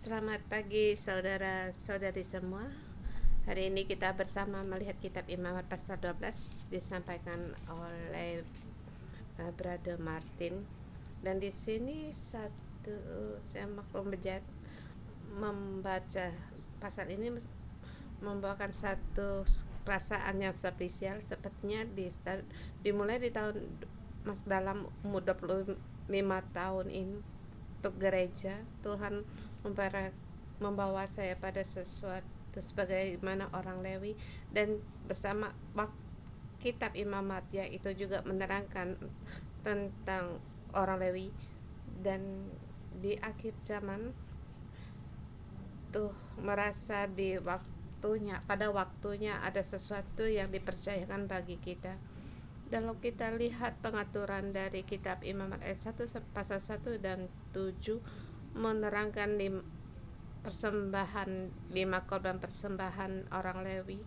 Selamat pagi saudara-saudari semua. Hari ini kita bersama melihat kitab Imamat pasal 12 disampaikan oleh Brother Martin. Dan di sini saya membaca pasal ini membawakan satu perasaan yang spesial, sepertinya dimulai di tahun dalam umur 25 tahun ini untuk gereja. Tuhan membawa saya pada sesuatu sebagaimana orang Lewi, dan bersama kitab Imamat itu juga menerangkan tentang orang Lewi. Dan di akhir zaman tuh merasa pada waktunya ada sesuatu yang dipercayakan bagi kita. Dan kalau kita lihat pengaturan dari kitab Imamat ayat 1 pasal 1 dan 7 menerangkan 5 korban persembahan orang Lewi,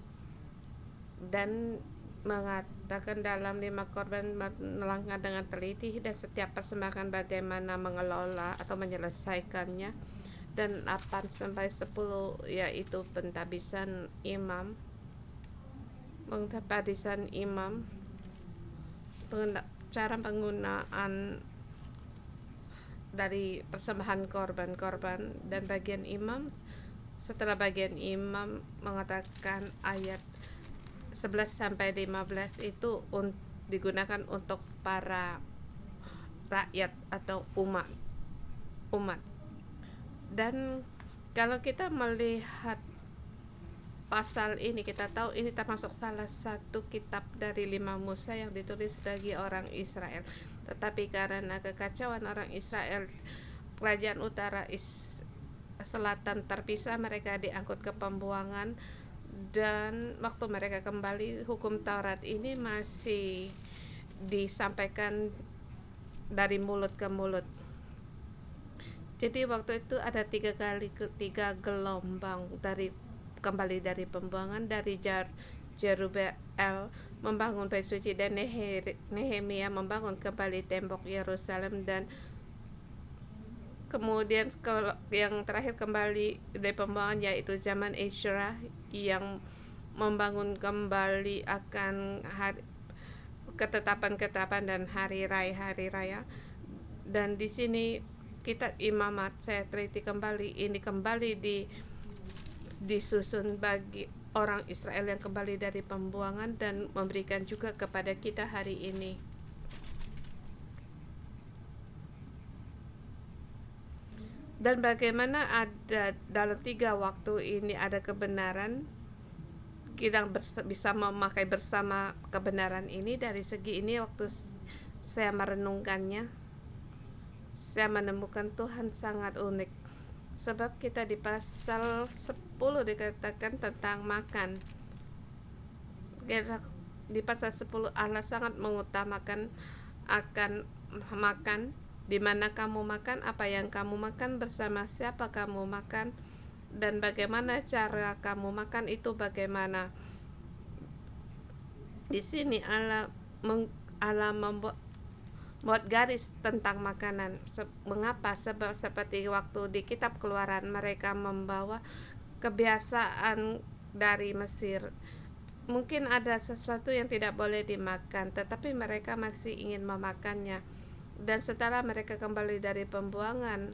dan mengatakan dalam 5 korban menerangkan dengan teliti dan setiap persembahan bagaimana mengelola atau menyelesaikannya. Dan 8 sampai 10 yaitu penghabisan imam, cara penggunaan dari persembahan korban. Dan bagian imam, setelah bagian imam mengatakan ayat 11 sampai 15 itu digunakan untuk para rakyat atau umat. Dan kalau kita melihat pasal ini, kita tahu ini termasuk salah satu kitab dari 5 Musa yang ditulis bagi orang Israel. Tetapi karena kekacauan orang Israel, kerajaan utara selatan terpisah, mereka diangkut ke pembuangan. Dan waktu mereka kembali, hukum Taurat ini masih disampaikan dari mulut ke mulut. Jadi waktu itu ada 3 gelombang kembali dari pembuangan. Dari Jerubbaal membangun bait suci, dan Nehemia membangun kembali tembok Yerusalem. Dan kemudian yang terakhir kembali dari pembuangan yaitu zaman Ezra yang membangun kembali akan ketetapan dan hari raya. Dan di sini kitab Imamat saya teliti kembali, ini kembali disusun bagi orang Israel yang kembali dari pembuangan, dan memberikan juga kepada kita hari ini. Dan bagaimana ada dalam 3 waktu ini ada kebenaran, kita bisa memakai bersama kebenaran ini. Dari segi ini, waktu saya merenungkannya, saya menemukan Tuhan sangat unik. Sebab kita di pasal 10 dikatakan tentang makan. Di pasal 10 Allah sangat mengutamakan akan makan. Di mana kamu makan, apa yang kamu makan, bersama siapa kamu makan, dan bagaimana cara kamu makan itu bagaimana. Di sini Allah membuat garis tentang makanan. Mengapa? Sebab seperti waktu di kitab Keluaran, mereka membawa kebiasaan dari Mesir. Mungkin ada sesuatu yang tidak boleh dimakan, tetapi mereka masih ingin memakannya. Dan setelah mereka kembali dari pembuangan,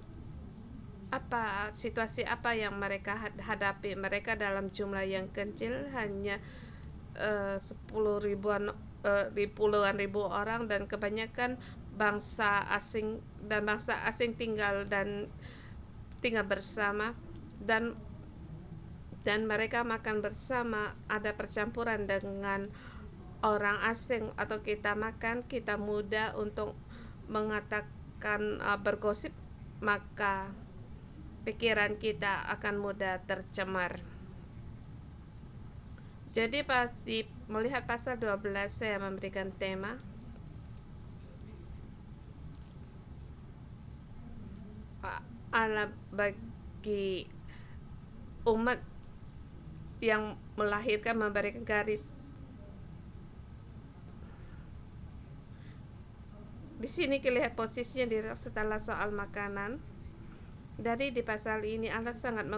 situasi apa yang mereka hadapi? Mereka dalam jumlah yang kecil, hanya 10 ribuan, puluhan ribu orang, dan kebanyakan bangsa asing tinggal bersama, dan mereka makan bersama. Ada percampuran dengan orang asing, atau kita mudah untuk mengatakan bergosip, maka pikiran kita akan mudah tercemar. Jadi pasti melihat pasal 12 saya memberikan tema Allah bagi umat yang melahirkan, memberikan garis. Di sini kita lihat posisinya setelah soal makanan. Dari di pasal ini Allah sangat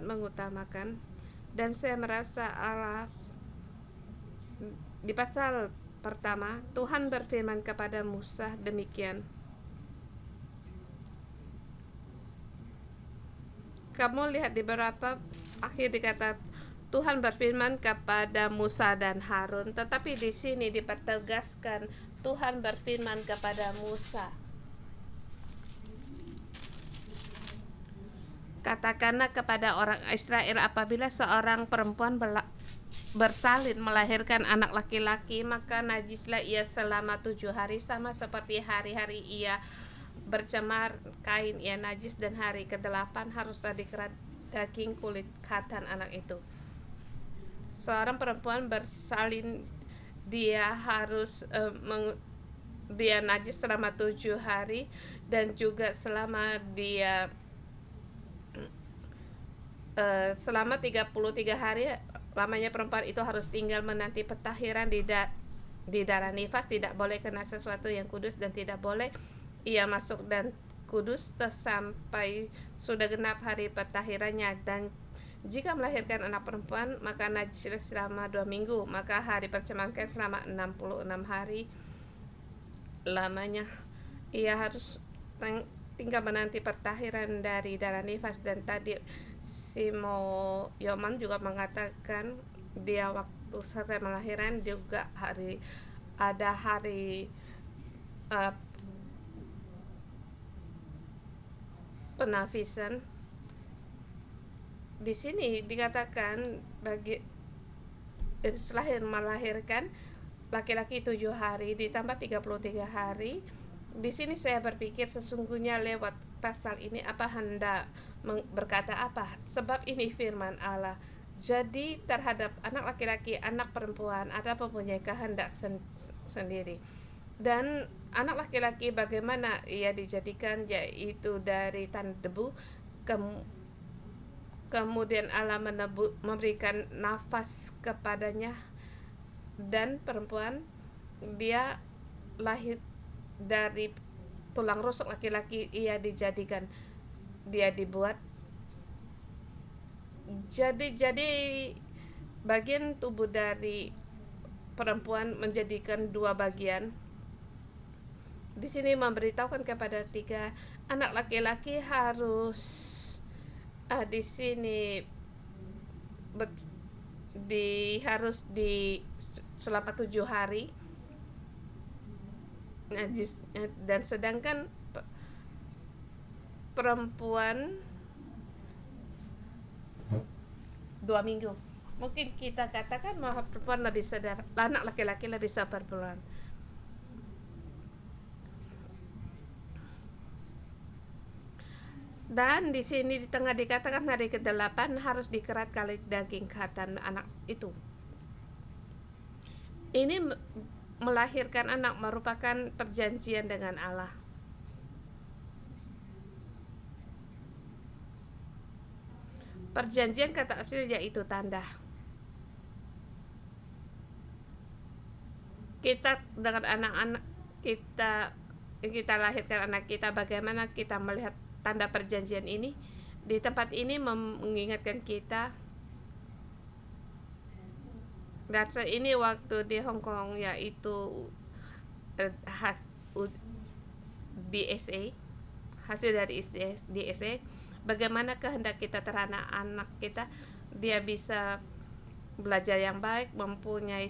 mengutamakan, dan saya merasa Allah di pasal pertama Tuhan berfirman kepada Musa demikian. Kamu lihat di beberapa akhir dikata Tuhan berfirman kepada Musa dan Harun, tetapi di sini dipertegaskan Tuhan berfirman kepada Musa. Katakanlah kepada orang Israel, apabila seorang perempuan bersalin melahirkan anak laki-laki, maka najislah ia selama 7 hari, sama seperti hari-hari ia bercemar kain, ia najis, dan hari ke-8 haruslah dikerat daging kulit khatan anak itu. Seorang perempuan bersalin, dia harus dia najis selama 7 hari, dan juga selama dia selama 33 hari lamanya perempuan itu harus tinggal menanti pentahiran di darah nifas, tidak boleh kena sesuatu yang kudus, dan tidak boleh ia masuk dan kudus sampai sudah genap hari pentahirannya. Dan jika melahirkan anak perempuan, maka najis selama 2 minggu, maka hari percemaran selama 66 hari lamanya ia harus tinggal menanti pentahiran dari darah nifas. Dan tadi Simo Yoman juga mengatakan dia waktu selesai melahirkan juga ada hari penafisan. Di sini dikatakan bagi setelah melahirkan laki-laki 7 hari ditambah 33 hari. Di sini saya berpikir sesungguhnya lewat pasal ini apa hendak berkata apa? Sebab ini firman Allah. Jadi terhadap anak laki-laki, anak perempuan ada mempunyai kehendak sendiri. Dan anak laki-laki bagaimana ia dijadikan, yaitu dari tanah debu, kemudian Allah memberikan nafas kepadanya. Dan perempuan dia lahir dari tulang rusuk laki-laki, ia dijadikan, dia dibuat jadi bagian tubuh dari perempuan menjadikan 2 bagian. Di sini memberitahukan kepada 3 anak laki-laki harus di sini harus selama 7 hari najis, dan sedangkan perempuan 2 minggu. Mungkin kita katakan bahwa perempuan lebih sadar, anak laki-laki lebih sabar perempuan. Dan di sini di tengah dikatakan hari ke-8 harus dikerat kali daging khatan anak itu. Ini melahirkan anak merupakan perjanjian dengan Allah. Perjanjian kata asli yaitu tanda. Kita dengan anak-anak kita lahirkan anak kita, bagaimana kita melihat tanda perjanjian ini? Di tempat ini mengingatkan kita, dan ini waktu di Hong Kong, yaitu DSA, hasil dari DSA, bagaimana kehendak kita terhadap anak kita, dia bisa belajar yang baik, mempunyai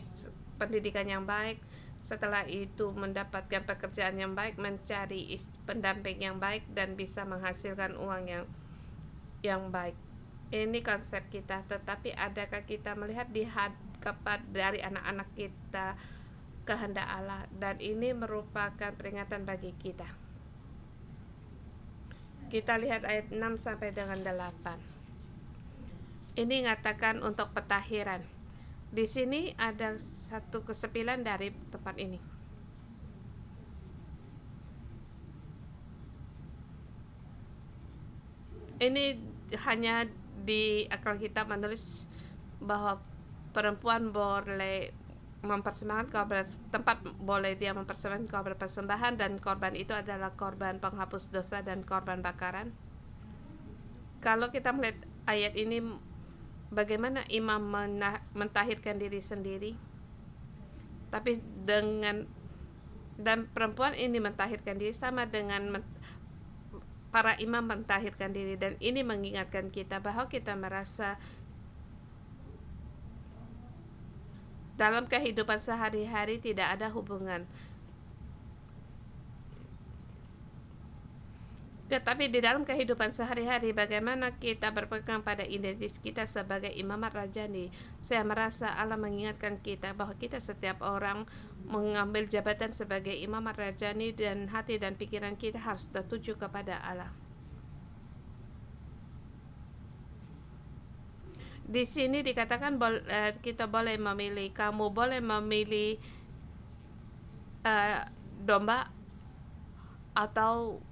pendidikan yang baik, setelah itu mendapatkan pekerjaan yang baik, mencari pendamping yang baik, dan bisa menghasilkan uang yang baik. Ini konsep kita. Tetapi adakah kita melihat dari anak-anak kita kehendak Allah? Dan ini merupakan peringatan bagi kita. Kita lihat ayat 6 sampai dengan 8. Ini mengatakan untuk pentahiran. Di sini ada 1/9 dari tempat ini. Ini hanya di akal kita menulis bahwa perempuan boleh mempersembahkan korban, tempat boleh dia mempersembahkan korban persembahan, dan korban itu adalah korban penghapus dosa dan korban bakaran. Kalau kita melihat ayat ini, bagaimana imam mentahirkan diri sendiri, tapi dan perempuan ini mentahirkan diri sama dengan para imam mentahirkan diri, dan ini mengingatkan kita bahwa kita merasa dalam kehidupan sehari-hari tidak ada hubungan. Tetapi di dalam kehidupan sehari-hari, bagaimana kita berpegang pada identitas kita sebagai imamat rajani. Saya merasa Allah mengingatkan kita bahwa kita setiap orang mengambil jabatan sebagai imamat rajani, dan hati dan pikiran kita harus tertuju kepada Allah. Di sini dikatakan kita boleh memilih, kamu boleh memilih domba atau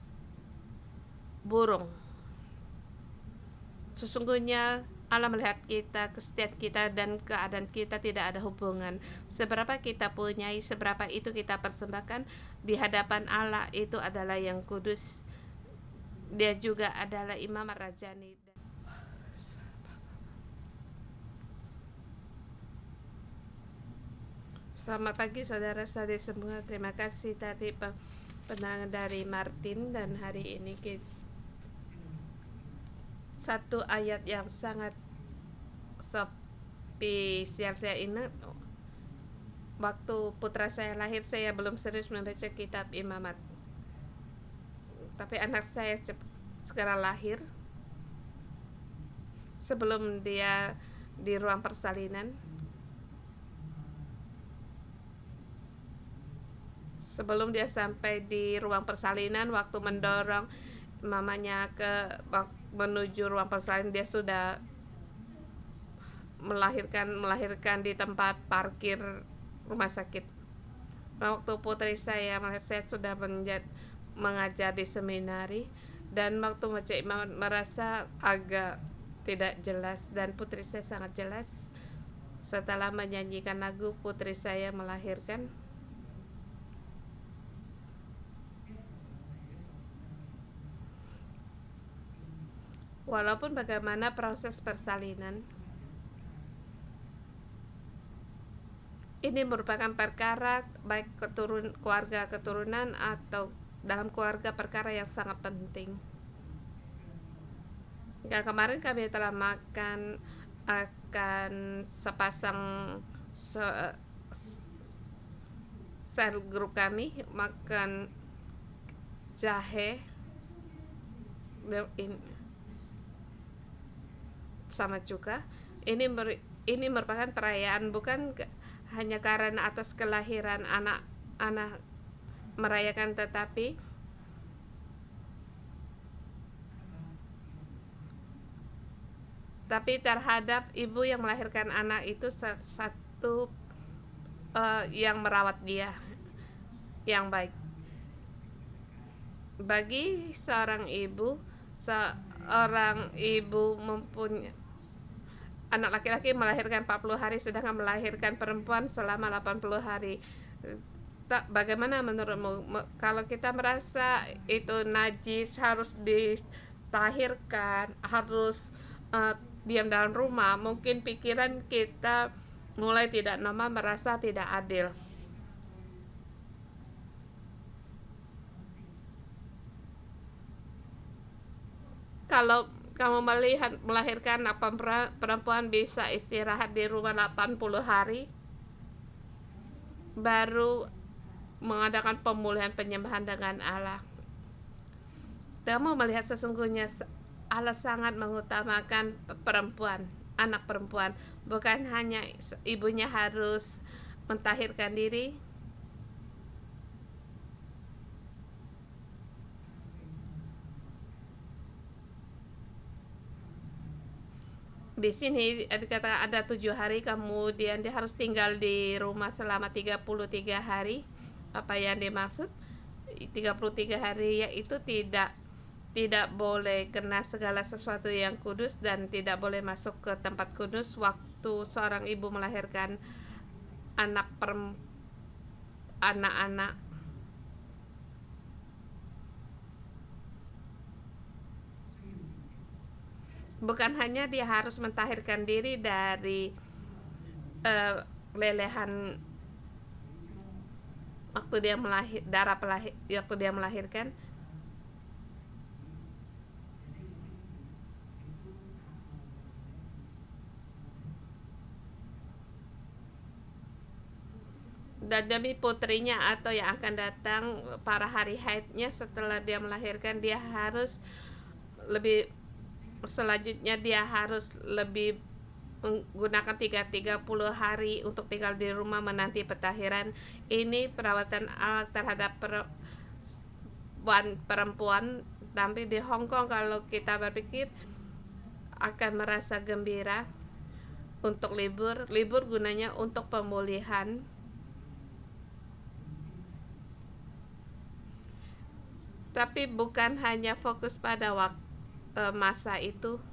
burung. Sesungguhnya Allah melihat kita, kesetiaan kita dan keadaan kita tidak ada hubungan. Seberapa kita punyai, seberapa itu kita persembahkan di hadapan Allah, itu adalah yang kudus. Dia juga adalah imamat rajani. Selamat pagi saudara-saudari semua. Terima kasih tadi penerangan dari Martin, dan hari ini satu ayat yang sangat spesial. Saya ingat waktu putra saya lahir, saya belum serius membaca kitab imamat, tapi anak saya segera lahir sebelum dia di ruang persalinan. Sebelum dia sampai di ruang persalinan, waktu mendorong mamanya menuju ruang persalinan, dia sudah melahirkan di tempat parkir rumah sakit. Waktu putri saya sudah mengajar di seminari, dan waktu baca imam merasa agak tidak jelas, dan putri saya sangat jelas. Setelah menyanyikan lagu, putri saya melahirkan. Walaupun bagaimana proses persalinan, ini merupakan perkara baik keluarga keturunan atau dalam keluarga, perkara yang sangat penting. Kemarin kami telah makan akan sepasang sel grup kami makan jahe sama cuka. Ini merupakan perayaan bukan hanya karena atas kelahiran anak-anak merayakan, tetapi terhadap ibu yang melahirkan anak itu satu yang merawat dia yang baik. Bagi seorang ibu mempunyai anak laki-laki melahirkan 40 hari, sedangkan melahirkan perempuan selama 80 hari. Bagaimana menurutmu kalau kita merasa itu najis, harus ditahirkan, harus diam dalam rumah? Mungkin pikiran kita mulai tidak normal, merasa tidak adil. Kalau kamu melahirkan perempuan bisa istirahat di rumah 80 hari, baru mengadakan pemulihan penyembahan dengan Allah. Kamu melihat sesungguhnya Allah sangat mengutamakan perempuan, anak perempuan. Bukan hanya ibunya harus mentahirkan diri, di sini dikatakan ada 7 hari, kemudian dia harus tinggal di rumah selama 33 hari. Apa yang dimaksud 33 hari, yaitu tidak boleh kena segala sesuatu yang kudus, dan tidak boleh masuk ke tempat kudus waktu seorang ibu melahirkan anak-anak. Bukan hanya dia harus mentahirkan diri dari lelehan waktu dia waktu dia melahirkan, dan demi putrinya atau yang akan datang para hari haidnya setelah dia melahirkan, dia harus lebih selanjutnya dia harus lebih menggunakan 30 hari untuk tinggal di rumah menanti pentahiran. Ini perawatan Allah terhadap perempuan. Tapi di Hong Kong kalau kita berpikir akan merasa gembira untuk libur gunanya untuk pemulihan. Tapi bukan hanya fokus pada masa itu,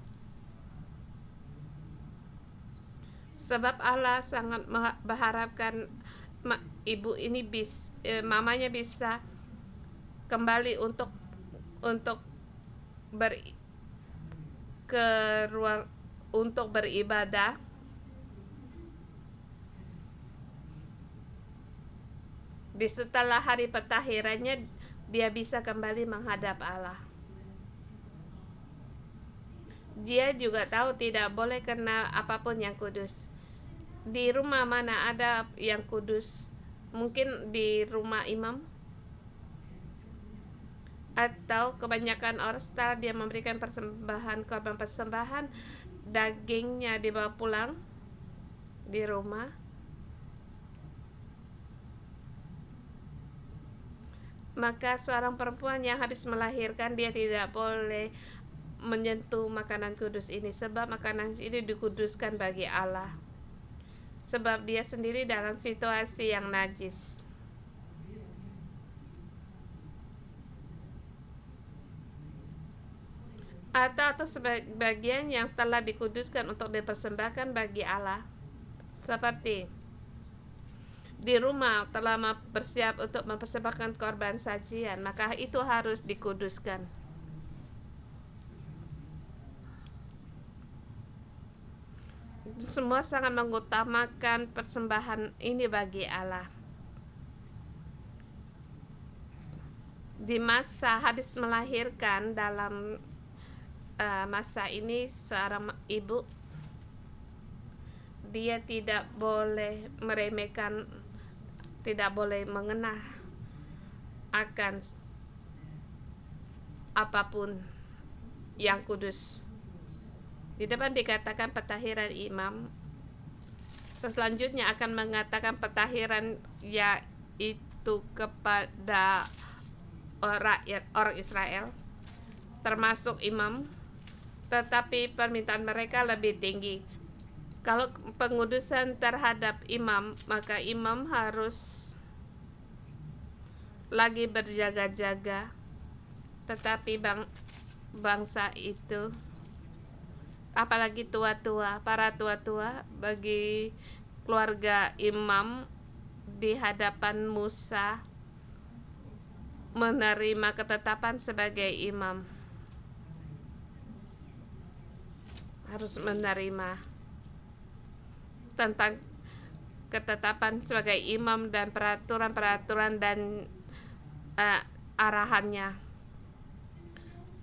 sebab Allah sangat mengharapkan ibu ini mamanya bisa kembali untuk ke ruang untuk beribadah. Di setelah hari pentahirannya dia bisa kembali menghadap Allah. Dia juga tahu tidak boleh kena apapun yang kudus. Di rumah mana ada yang kudus? Mungkin di rumah imam, atau kebanyakan orang setelah dia memberikan korban persembahan, dagingnya dibawa pulang di rumah. Maka seorang perempuan yang habis melahirkan, dia tidak boleh menyentuh makanan kudus ini, sebab makanan ini dikuduskan bagi Allah, sebab dia sendiri dalam situasi yang najis. Atau sebagian yang telah dikuduskan untuk dipersembahkan bagi Allah, seperti di rumah telah bersiap untuk mempersembahkan korban sajian, maka itu harus dikuduskan. Semua sangat mengutamakan persembahan ini bagi Allah. Di masa habis melahirkan, dalam masa ini seorang ibu, dia tidak boleh meremehkan, tidak boleh mengenah akan apapun yang kudus. Di depan dikatakan pentahiran imam, selanjutnya akan mengatakan pentahiran yaitu kepada rakyat orang Israel, termasuk imam, tetapi permintaan mereka lebih tinggi. Kalau pengudusan terhadap imam, maka imam harus lagi berjaga-jaga. Tetapi bangsa itu, apalagi para tua-tua, bagi keluarga imam di hadapan Musa menerima ketetapan sebagai imam, harus menerima tentang ketetapan sebagai imam dan peraturan-peraturan dan arahannya.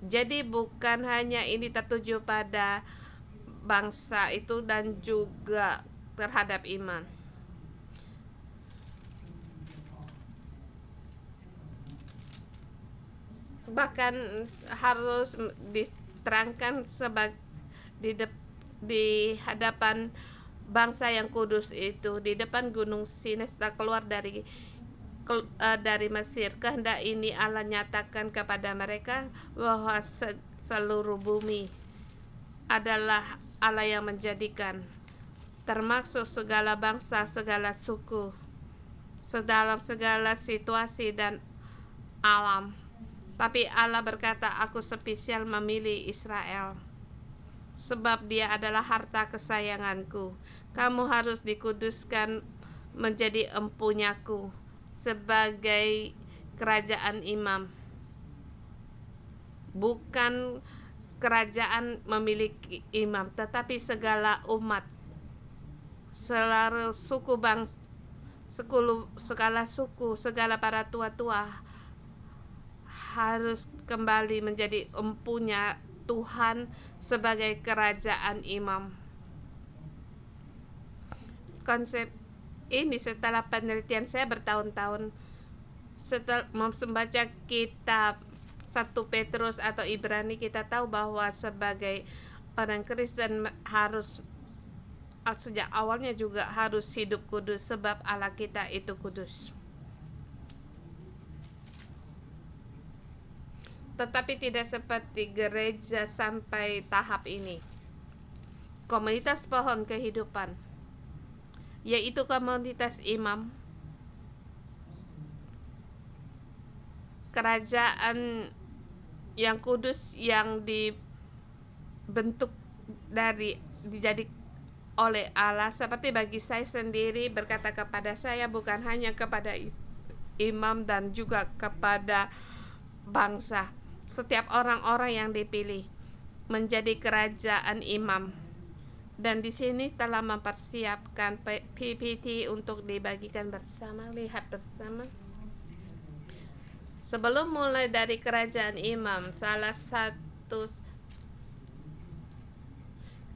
Jadi bukan hanya ini tertuju pada bangsa itu dan juga terhadap iman. Bahkan harus diterangkan di hadapan bangsa yang kudus itu, di depan gunung Sinai setelah keluar dari Mesir. Kehendak ini Allah nyatakan kepada mereka bahwa seluruh bumi adalah Allah yang menjadikan, termasuk segala bangsa, segala suku, dalam segala situasi dan alam. Tapi Allah berkata, aku spesial memilih Israel, sebab dia adalah harta kesayanganku. Kamu harus dikuduskan menjadi empunyaku sebagai kerajaan imam. Bukan kerajaan memiliki imam, tetapi segala umat, segala suku bangsa, segala suku, segala para tua-tua harus kembali menjadi empunya Tuhan sebagai kerajaan imam. Konsep ini setelah penelitian saya bertahun-tahun, setelah membaca kitab 1 Petrus atau Ibrani, kita tahu bahwa sebagai orang Kristen harus sejak awalnya juga harus hidup kudus sebab Allah kita itu kudus. Tetapi tidak seperti gereja sampai tahap ini. Komunitas pohon kehidupan, yaitu komunitas imam, kerajaan yang kudus yang dibentuk dijadi oleh Allah. Seperti bagi saya sendiri, berkata kepada saya, bukan hanya kepada imam dan juga kepada bangsa, setiap orang-orang yang dipilih menjadi kerajaan imam. Dan di sini telah mempersiapkan PPT untuk dibagikan bersama. Lihat bersama. Sebelum mulai dari kerajaan imam, salah satu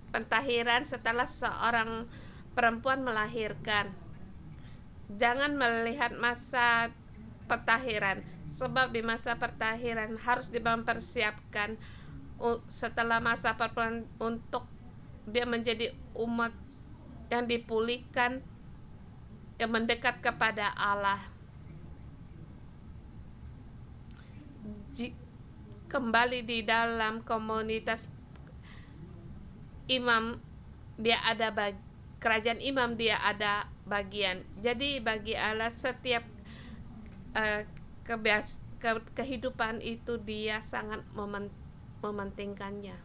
pentahiran setelah seorang perempuan melahirkan, jangan melihat masa pentahiran, sebab di masa pentahiran harus mempersiapkan setelah masa perempuan untuk dia menjadi umat yang dipulihkan, yang mendekat kepada Allah. Kembali di dalam komunitas imam, dia ada kerajaan imam, dia ada bagian. Jadi bagi Allah setiap kehidupan itu dia sangat mementingkannya.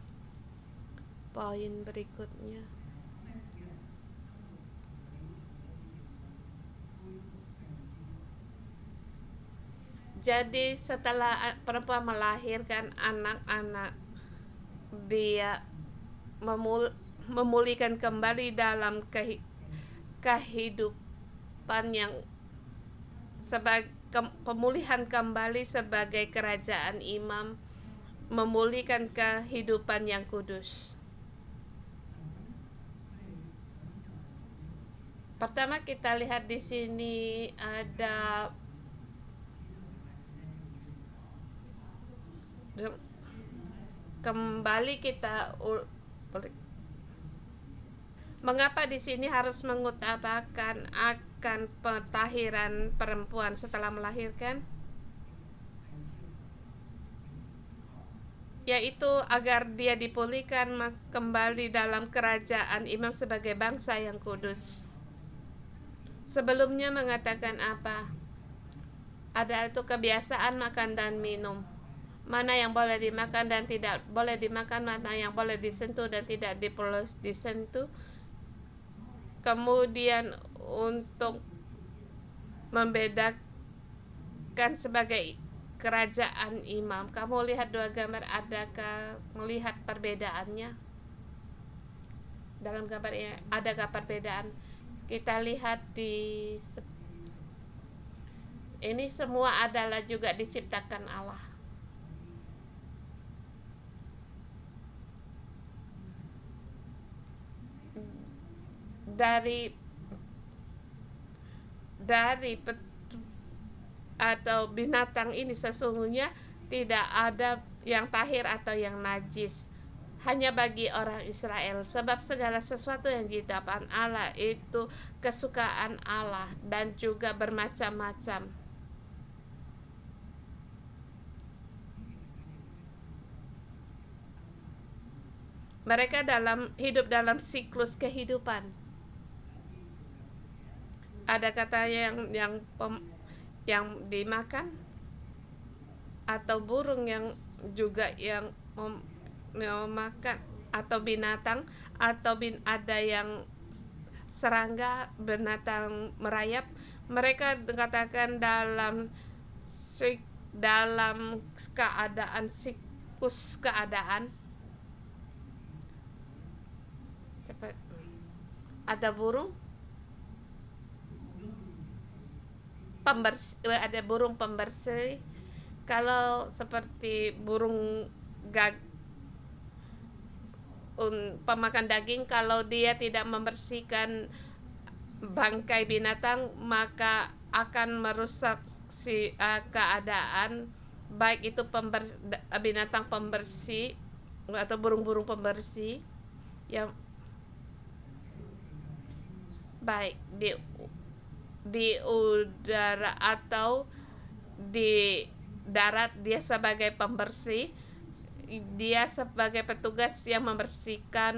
Poin berikutnya. Jadi setelah perempuan melahirkan anak-anak, dia memulihkan kembali dalam kehidupan yang sebagai pemulihan kembali sebagai kerajaan imam, memulihkan kehidupan yang kudus. Pertama kita lihat di sini ada kembali kita mengapa di sini harus mengutamakan akan pentahiran perempuan setelah melahirkan, yaitu agar dia dipulihkan kembali dalam kerajaan imam sebagai bangsa yang kudus. Sebelumnya mengatakan apa? Ada itu kebiasaan makan dan minum. Mana yang boleh dimakan dan tidak boleh dimakan, mana yang boleh disentuh dan tidak diperlu disentuh. Kemudian untuk membedakan sebagai kerajaan imam, kamu lihat dua gambar, adakah melihat perbedaannya? Dalam gambar ini adakah perbedaan? Kita lihat di ini semua adalah juga diciptakan Allah. Dari atau binatang ini sesungguhnya tidak ada yang tahir atau yang najis, hanya bagi orang Israel, sebab segala sesuatu yang diciptakan Allah itu kesukaan Allah dan juga bermacam-macam. Mereka hidup dalam siklus kehidupan. Ada kata yang dimakan, atau burung yang juga yang memakan, atau binatang, atau ada yang serangga, binatang merayap, mereka katakan dalam keadaan siklus keadaan. Ada burung pembersih. Kalau seperti burung pemakan daging, kalau dia tidak membersihkan bangkai binatang, maka akan merusak keadaan, baik itu binatang pembersih atau burung-burung pembersih yang baik di udara atau di darat. Dia sebagai pembersih, dia sebagai petugas yang membersihkan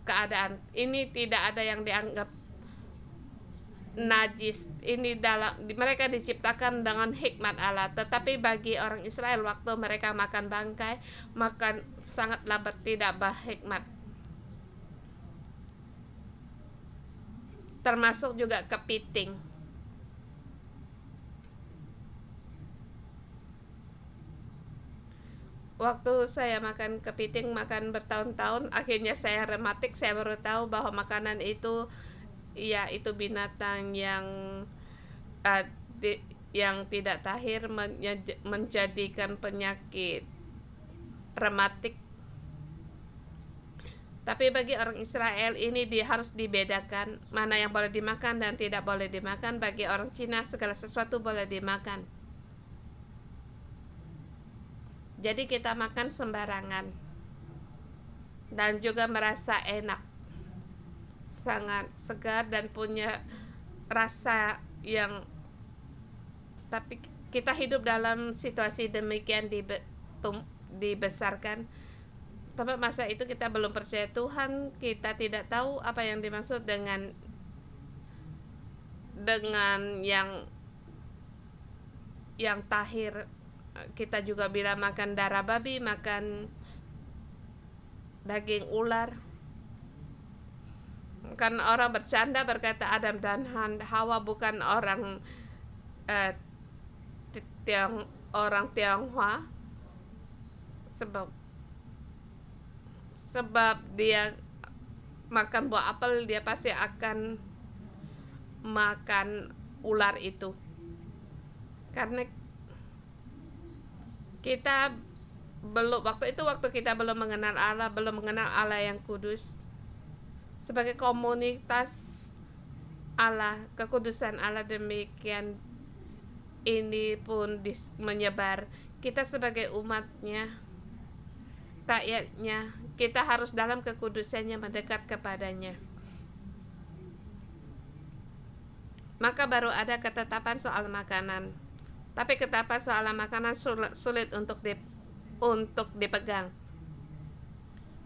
keadaan. Ini tidak ada yang dianggap najis. Ini mereka diciptakan dengan hikmat Allah. Tetapi bagi orang Israel, waktu mereka makan bangkai, makan sangatlah tidak berhikmat. Termasuk juga kepiting. Waktu saya makan kepiting, makan bertahun-tahun, akhirnya saya rematik. Saya baru tahu bahwa makanan itu, ya, itu binatang yang tidak tahir, menjadikan penyakit rematik. Tapi bagi orang Israel ini harus dibedakan mana yang boleh dimakan dan tidak boleh dimakan. Bagi orang Cina segala sesuatu boleh dimakan. Jadi kita makan sembarangan dan juga merasa enak, sangat segar dan punya rasa yang, tapi kita hidup dalam situasi demikian, dibesarkan. Tapi masa itu kita belum percaya Tuhan, kita tidak tahu apa yang dimaksud dengan yang tahir. Kita juga bila makan darah babi, makan daging ular. Kan orang bercanda berkata Adam dan Hawa bukan orang Tionghoa, sebab dia makan buah apel, dia pasti akan makan ular itu. Karena kita waktu kita belum mengenal Allah yang kudus. Sebagai komunitas Allah, kekudusan Allah demikian ini pun menyebar. Kita sebagai umatnya, rakyatnya, kita harus dalam kekudusannya mendekat kepadanya. Maka baru ada ketetapan soal makanan. Tapi ketetapan soal makanan sulit untuk dipegang.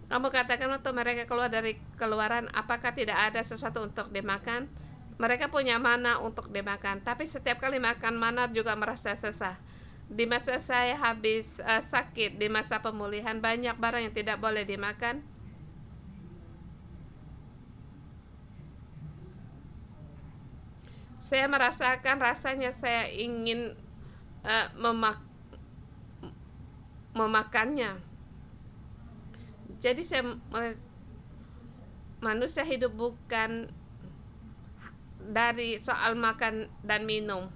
Kamu katakan waktu mereka keluar dari keluaran, apakah tidak ada sesuatu untuk dimakan? Mereka punya mana untuk dimakan, tapi setiap kali makan mana juga merasa sesah. Di masa saya habis sakit, di masa pemulihan, banyak barang yang tidak boleh dimakan. Saya merasakan rasanya saya ingin memakannya. Jadi manusia hidup bukan dari soal makan dan minum.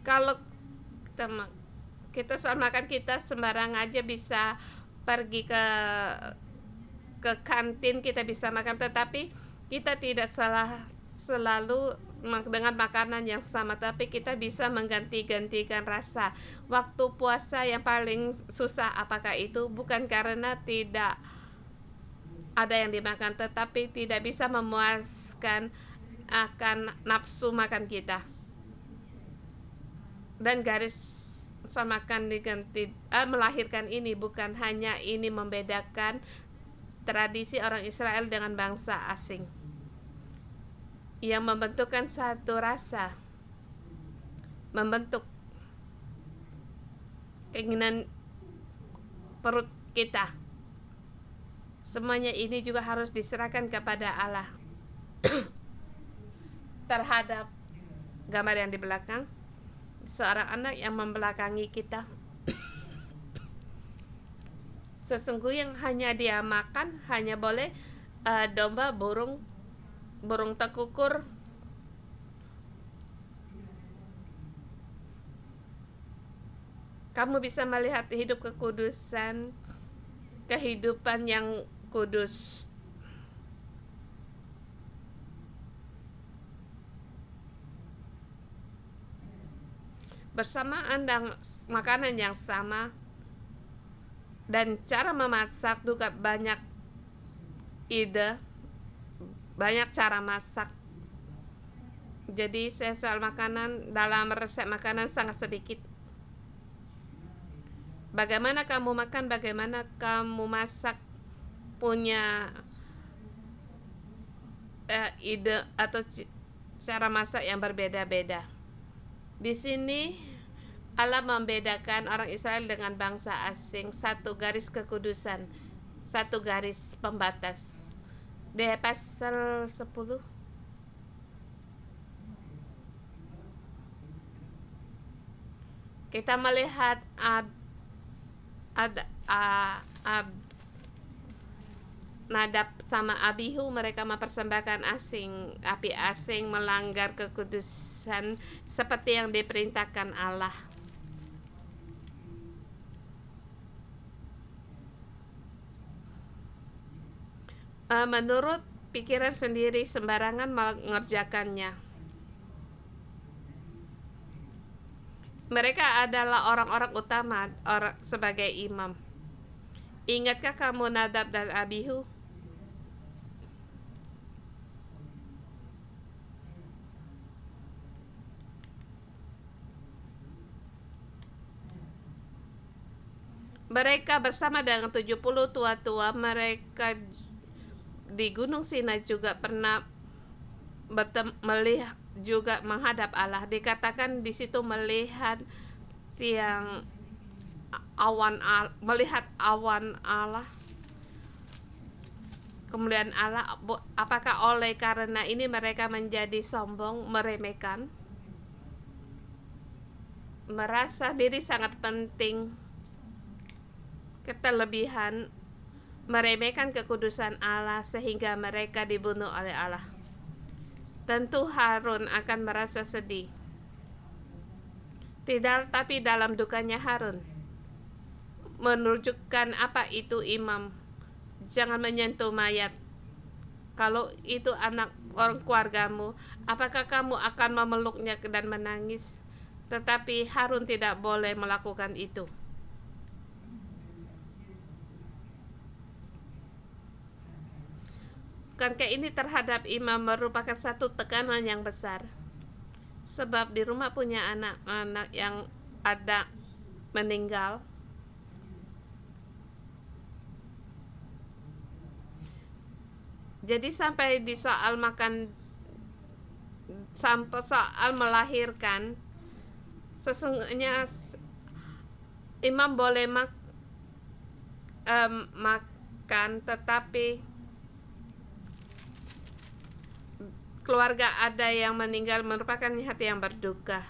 Kalau kita soal makan, kita sembarang aja bisa pergi ke kantin, kita bisa makan, tetapi kita tidak selalu dengan makanan yang sama, tapi kita bisa mengganti-gantikan rasa. Waktu puasa yang paling susah apakah itu? Bukan karena tidak ada yang dimakan, tetapi tidak bisa memuaskan akan nafsu makan kita. Dan garis samakan melahirkan ini, bukan hanya ini membedakan tradisi orang Israel dengan bangsa asing, yang membentukkan satu rasa, membentuk keinginan perut kita. Semuanya ini juga harus diserahkan kepada Allah. Terhadap gambar yang di belakang, seorang anak yang membelakangi kita. Sesungguhnya hanya dia makan, hanya boleh domba, burung tekukur, kamu bisa melihat hidup kekudusan, kehidupan yang kudus. Bersamaan dengan makanan yang sama dan cara memasak juga banyak ide, banyak cara masak. Jadi soal makanan, dalam resep makanan sangat sedikit. Bagaimana kamu makan, bagaimana kamu masak, punya ide atau cara masak yang berbeda-beda. Di sini Allah membedakan orang Israel dengan bangsa asing, satu garis kekudusan, satu garis pembatas. Di pasal 10 kita melihat Nadab sama Abihu, mereka mempersembahkan api asing, melanggar kekudusan seperti yang diperintahkan Allah. Menurut pikiran sendiri, sembarangan mengerjakannya. Mereka adalah orang-orang utama sebagai imam. Ingatkah kamu Nadab dan Abihu? Mereka bersama dengan 70 tua-tua mereka di Gunung Sinai juga pernah melihat juga menghadap Allah. Dikatakan di situ melihat melihat awan Allah, kemuliaan Allah. Apakah oleh karena ini mereka menjadi sombong, meremehkan, merasa diri sangat penting, ketelebihan, meremehkan kekudusan Allah sehingga mereka dibunuh oleh Allah? Tentu Harun akan merasa sedih. Tidak, tapi dalam dukanya Harun menunjukkan apa itu imam. Jangan menyentuh mayat. Kalau itu anak orang keluargamu, apakah kamu akan memeluknya dan menangis? Tetapi Harun tidak boleh melakukan itu. Bukankah ini terhadap imam merupakan satu tekanan yang besar? Sebab di rumah punya anak-anak yang ada meninggal. Jadi sampai di soal makan, sampai soal melahirkan, sesungguhnya imam boleh makan, tetapi keluarga ada yang meninggal merupakan hati yang berduka.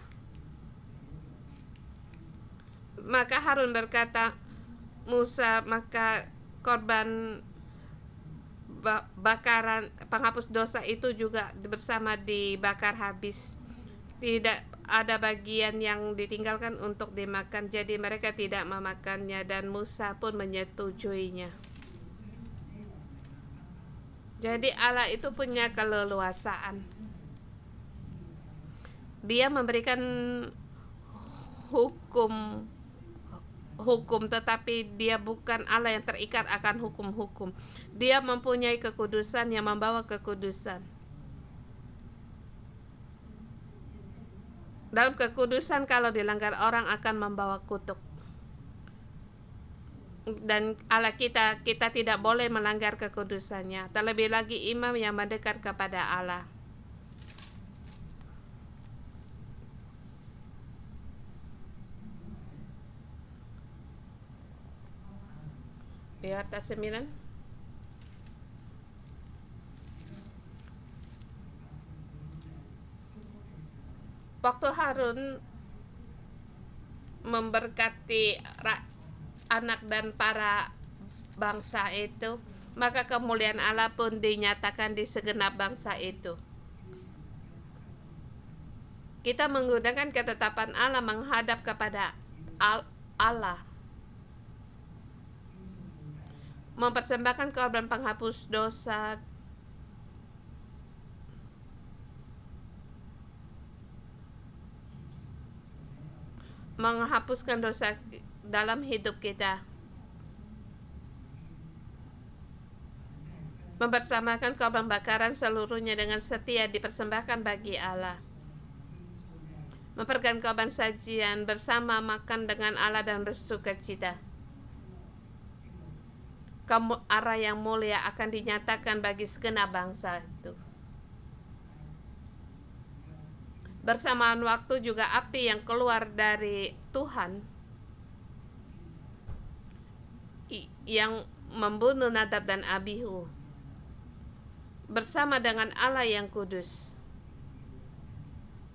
Maka Harun berkata, Musa, maka korban bakaran penghapus dosa itu juga bersama dibakar habis. Tidak ada bagian yang ditinggalkan untuk dimakan. Jadi mereka tidak memakannya dan Musa pun menyetujuinya. Jadi Allah itu punya keleluasaan. Dia memberikan hukum, tetapi dia bukan Allah yang terikat akan hukum-hukum. Dia mempunyai kekudusan yang membawa kekudusan. Dalam kekudusan, kalau dilanggar orang akan membawa kutuk. Dan Allah kita tidak boleh melanggar kekudusannya. Terlebih lagi imam yang mendekat kepada Allah. Iwarta 9. Waktu Harun memberkati anak dan para bangsa itu, maka kemuliaan Allah pun dinyatakan di segenap bangsa itu. Kita menggunakan ketetapan Allah menghadap kepada Allah, mempersembahkan korban penghapus dosa, menghapuskan dosa dalam hidup kita, mempersembahkan korban bakaran seluruhnya dengan setia dipersembahkan bagi Allah, memperkenalkan korban sajian bersama makan dengan Allah dan bersukacita. Arah yang mulia akan dinyatakan bagi segenap bangsa itu. Bersamaan waktu juga api yang keluar dari Tuhan yang membunuh Nadab dan Abihu bersama dengan Allah yang kudus,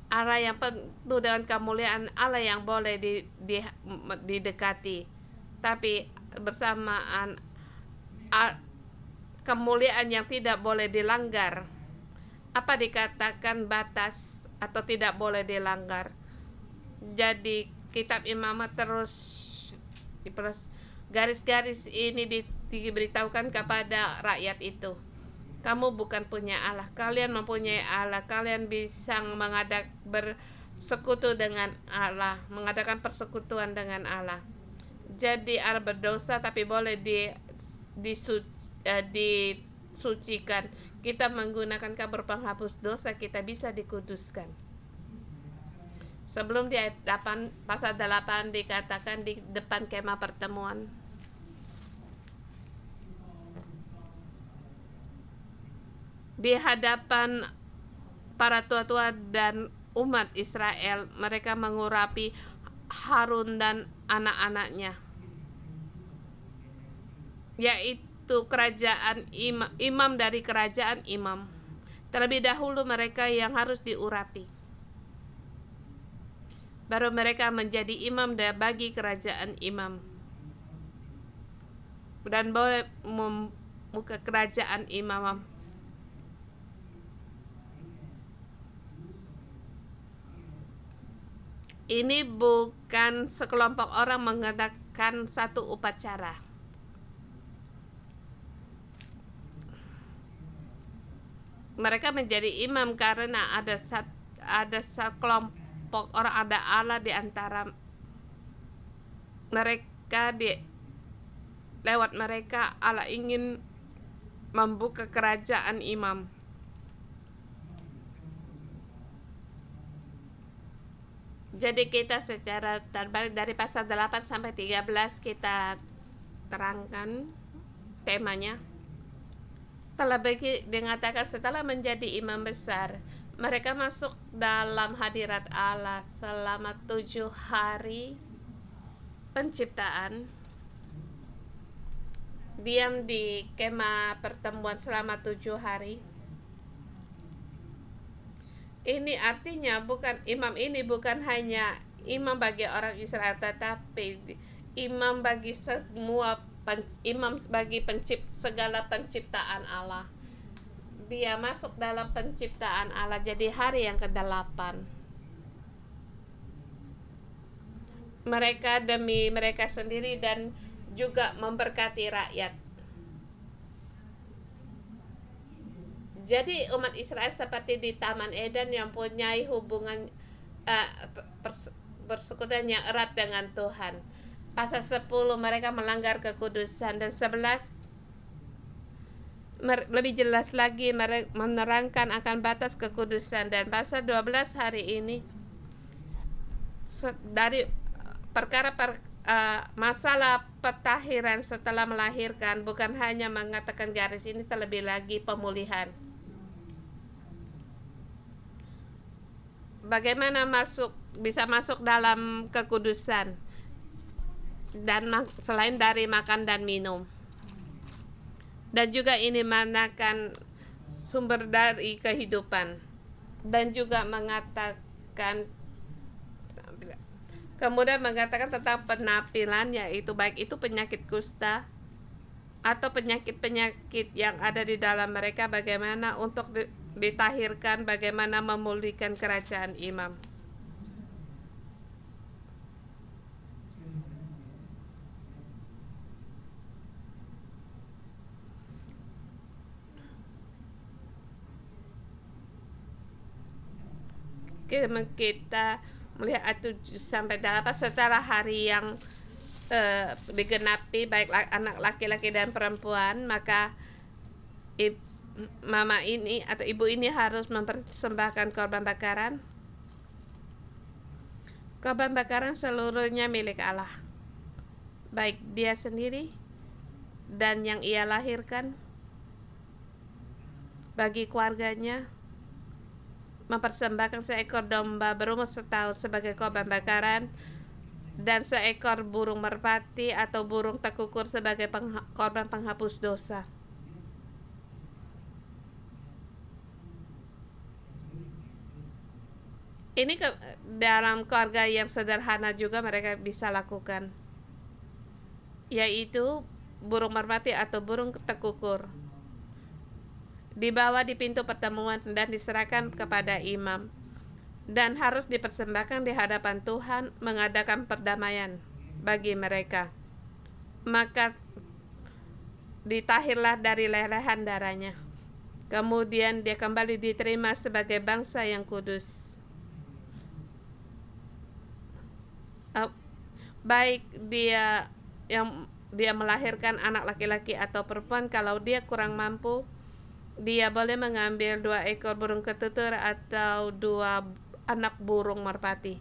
Allah yang penuh dengan kemuliaan, Allah yang boleh didekati, tapi bersamaan kemuliaan yang tidak boleh dilanggar. Apa dikatakan batas atau tidak boleh dilanggar? Jadi kitab Imamat terus garis-garis ini diberitahukan kepada rakyat itu. Kamu bukan punya Allah, kalian mempunyai Allah. Kalian bisa bersekutu dengan Allah, mengadakan persekutuan dengan Allah. Jadi Allah berdosa tapi boleh disucikan. Kita menggunakan kabar penghapus dosa, kita bisa dikuduskan. Sebelum di ayat 8, pasal 8 dikatakan di depan kemah pertemuan, di hadapan para tua-tua dan umat Israel, mereka mengurapi Harun dan anak-anaknya, yaitu kerajaan imam dari kerajaan imam. Terlebih dahulu mereka yang harus diurapi, baru mereka menjadi imam bagi kerajaan imam dan boleh membuka kerajaan imam. Ini bukan sekelompok orang mengadakan satu upacara. Mereka menjadi imam karena ada sekelompok orang, ada Allah di antara mereka. Lewat mereka Allah ingin membuka kerajaan imam. Jadi kita secara terbalik dari pasal 8 sampai 13 kita terangkan temanya. Terlebih dikatakan setelah menjadi imam besar, mereka masuk dalam hadirat Allah selama 7 hari penciptaan, diam di kemah pertemuan selama 7 hari. Ini artinya imam ini bukan hanya imam bagi orang Israel, tetapi imam bagi semua imam bagi segala penciptaan Allah. Dia masuk dalam penciptaan Allah. Jadi hari yang ke-8 mereka demi mereka sendiri dan juga memberkati rakyat. Jadi umat Israel seperti di Taman Eden yang punya hubungan persekutuan yang erat dengan Tuhan. Pasal 10 mereka melanggar kekudusan, dan 11 lebih jelas lagi menerangkan akan batas kekudusan. Dan pasal 12 hari ini dari perkara masalah petahiran setelah melahirkan, bukan hanya mengatakan garis ini, terlebih lagi pemulihan. Bagaimana bisa masuk dalam kekudusan dan selain dari makan dan minum. dan juga ini merupakan sumber dari kehidupan, dan juga mengatakan kemudian mengatakan tentang penampilan, yaitu baik itu penyakit kusta atau penyakit-penyakit yang ada di dalam mereka, bagaimana untuk ditahirkan, bagaimana memulihkan kerajaan imam. Kita melihat ayat 7 sampai 8, setelah hari yang digenapi baik anak laki-laki dan perempuan, maka mama ini atau ibu ini harus mempersembahkan korban bakaran. Korban bakaran seluruhnya milik Allah, baik dia sendiri dan yang ia lahirkan, bagi keluarganya, mempersembahkan seekor domba berumur setahun sebagai korban bakaran, dan seekor burung merpati atau burung tekukur sebagai korban penghapus dosa. Ini dalam keluarga yang sederhana juga mereka bisa lakukan, yaitu burung merpati atau burung tekukur dibawa di pintu pertemuan dan diserahkan kepada imam, dan harus dipersembahkan di hadapan Tuhan, mengadakan perdamaian bagi mereka. Maka ditahirlah dari lelehan darahnya. Kemudian dia kembali diterima sebagai bangsa yang kudus. Baik dia melahirkan anak laki-laki atau perempuan, kalau dia kurang mampu, dia boleh mengambil 2 ekor burung ketutur atau 2 anak burung merpati,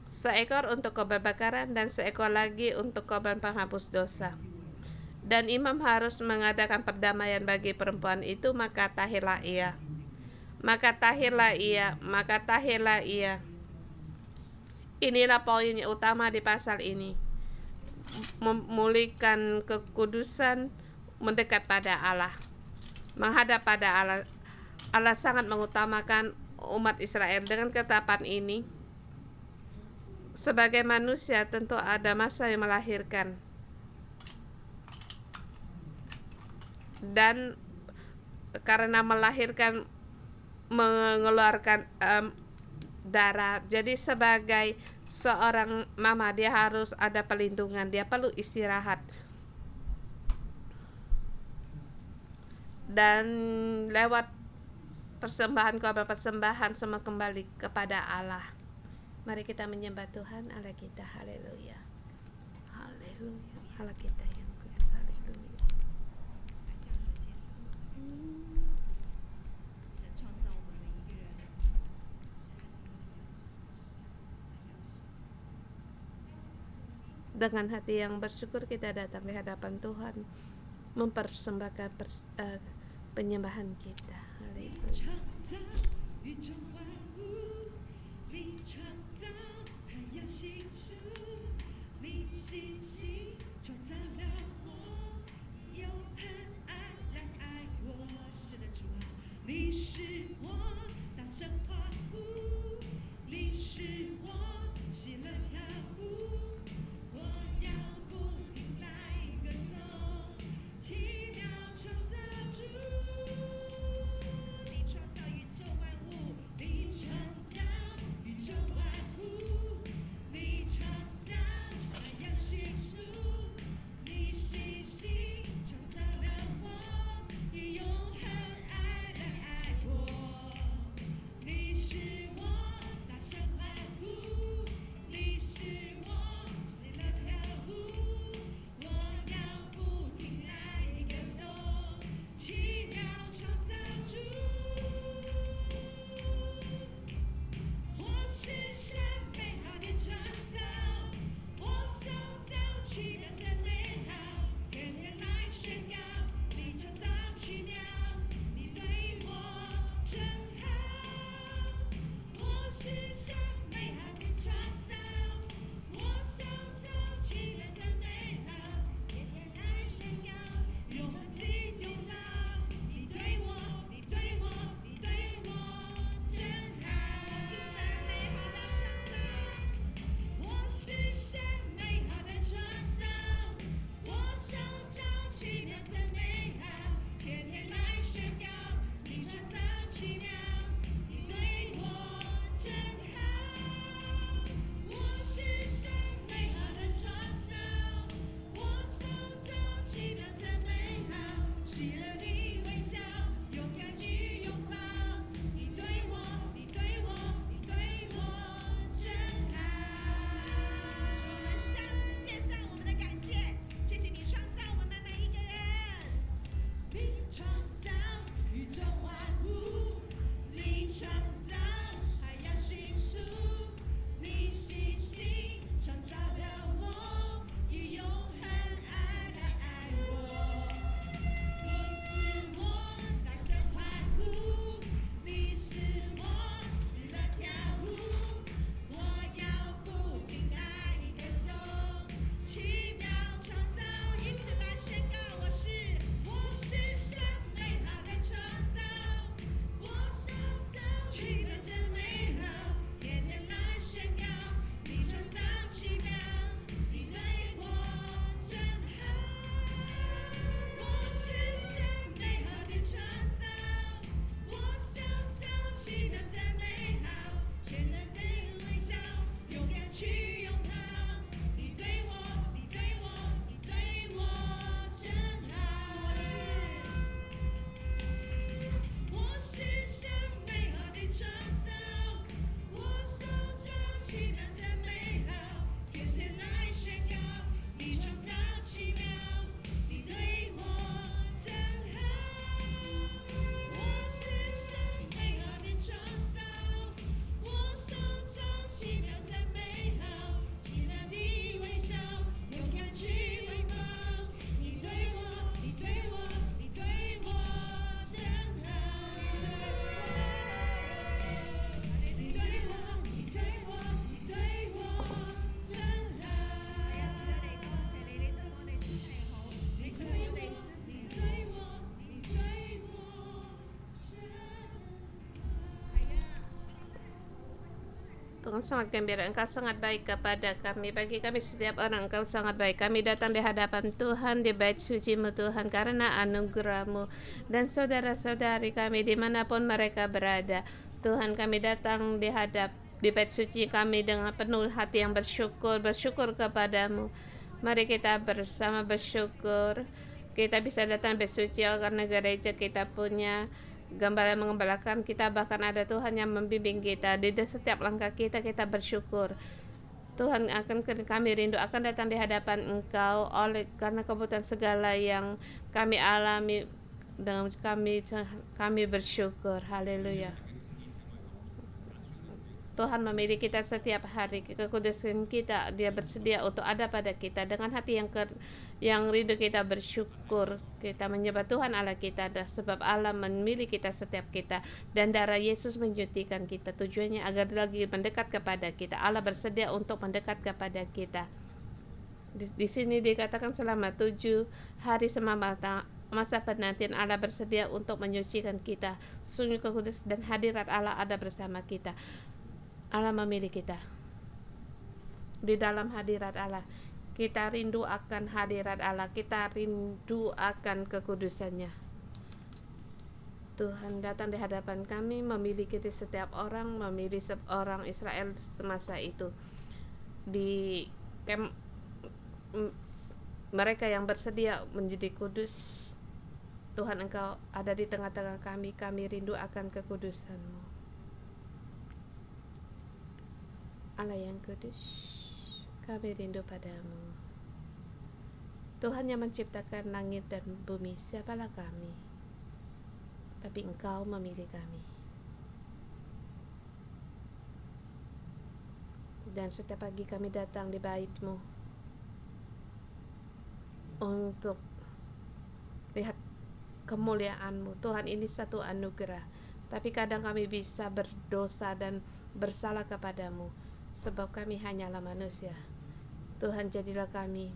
seekor untuk korban bakaran dan seekor lagi untuk korban penghapus dosa. Dan imam harus mengadakan perdamaian bagi perempuan itu, maka tahirlah ia. Inilah poin utama di pasal ini. Memulihkan kekudusan, mendekat pada Allah, menghadap pada Allah. Allah sangat mengutamakan umat Israel dengan ketetapan ini. Sebagai manusia tentu ada masa yang melahirkan, dan karena melahirkan mengeluarkan darah, jadi sebagai seorang mama dia harus ada pelindungan, dia perlu istirahat. Dan lewat korban persembahan semua kembali kepada Allah. Mari kita menyembah Tuhan Allah kita. Haleluya. Haleluya. Allah kita yang kudus. Haleluya. Dengan hati yang bersyukur kita datang di hadapan Tuhan, mempersembahkan penyembahan kita. Haleluya. Tuhan sangat gembira, Engkau sangat baik kepada kami. Bagi kami setiap orang, Engkau sangat baik. Kami datang di hadapan Tuhan, di bait suci-Mu Tuhan, karena anugerah-Mu. Dan saudara-saudari kami dimanapun mereka berada, Tuhan, kami datang di bait suci kami dengan penuh hati yang bersyukur kepadamu. Mari kita bersama bersyukur. Kita bisa datang bait suci karena gereja kita punya gembala yang mengembalakan kita, bahkan ada Tuhan yang membimbing kita di setiap langkah kita. Kita bersyukur Tuhan. Kami rindu akan datang di hadapan Engkau oleh karena kebutuhan segala yang kami alami. Dengan kami bersyukur. Haleluya. Tuhan memilih kita setiap hari. Kekudusan kita, Dia bersedia untuk ada pada kita. Dengan hati yang rindu kita bersyukur. Kita menyembah Tuhan Allah kita, sebab Allah memilih kita setiap kita. Dan darah Yesus menyuntikkan kita. Tujuannya agar lagi mendekat kepada kita. Allah bersedia untuk mendekat kepada kita. Di sini dikatakan selama 7 hari semata masa penantian Allah bersedia untuk menyucikan kita. Sungguh kudus dan hadirat Allah ada bersama kita. Allah memilih kita di dalam hadirat Allah. Kita rindu akan hadirat Allah. Kita rindu akan kekudusannya. Tuhan datang di hadapan kami, memilih kita setiap orang, memilih seorang Israel semasa itu. Di mereka yang bersedia menjadi kudus. Tuhan, Engkau ada di tengah-tengah kami. Kami rindu akan kekudusan-Mu. Allah yang kudus, kami rindu padamu. Tuhan yang menciptakan langit dan bumi, siapalah kami? Tapi Engkau memilih kami. Dan setiap pagi kami datang di bait-Mu untuk lihat kemuliaan-Mu. Tuhan, ini satu anugerah. Tapi kadang kami bisa berdosa dan bersalah kepadamu, sebab kami hanyalah manusia. Tuhan, jadilah kami